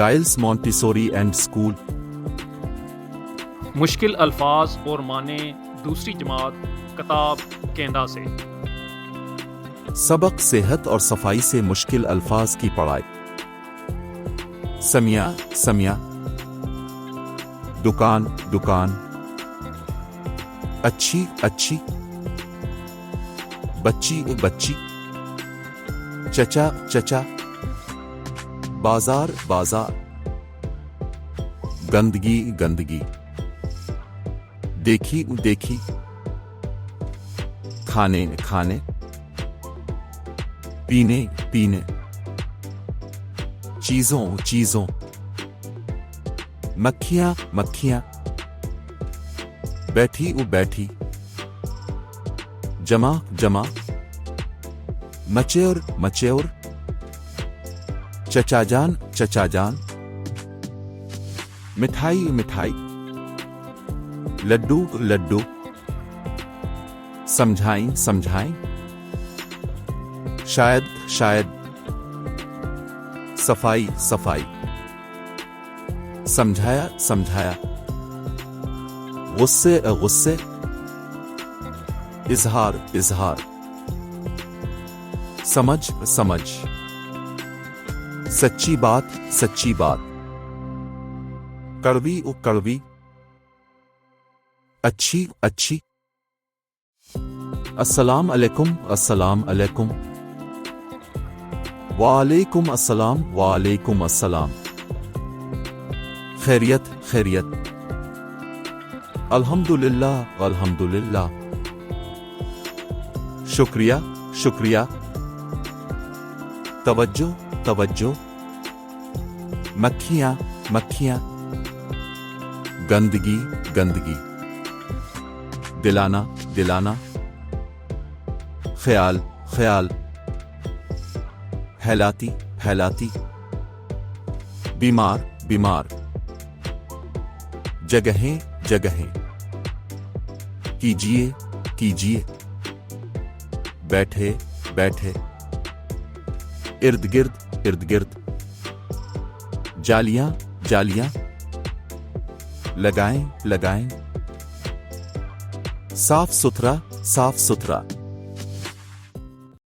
Giles Montessori and school. मुश्किल अल्फाज और माने दूसरी जमात किताब केंदा से। सबक सेहत और सफाई से मुश्किल अल्फाज की पढ़ाई। समिया समिया, दुकान दुकान, अच्छी अच्छी, बच्ची बच्ची, चचा चचा, बाजार बाजार, गंदगी गंदगी, देखी देखी, खाने खाने, पीने पीने, चीजों चीजों, मक्खियां मक्खियां, बैठी बैठी, जमा जमा, मचेर मचेर, चचाजान चचाजान, मिठाई मिठाई, लड्डू लड्डू, समझाई समझाई, शायद शायद, सफाई सफाई, समझाया समझाया, गुस्से गुस्से, इजहार इजहार, समझ समझ, सच्ची बात सच्ची बात, कड़वी कड़वी, अच्छी अच्छी, अस्सलाम अलैकुम अस्सलाम अलैकुम, वालेकुम अस्सलाम वालेकुम अस्सलाम, खैरियत खैरियत, अल्हम्दुलिल्लाह अल्हम्दुलिल्लाह, शुक्रिया शुक्रिया, तवज्जो तवज्जो, मक्खियां मक्खियां, गंदगी गंदगी, दिलाना दिलाना, ख्याल ख्याल, हैलाती हैलाती, बीमार बीमार, जगहें जगहें, कीजिए कीजिए, बैठे बैठे, इर्द गिर्द, जालियां जालियां, लगाएं लगाएं, साफ सुथरा साफ सुथरा,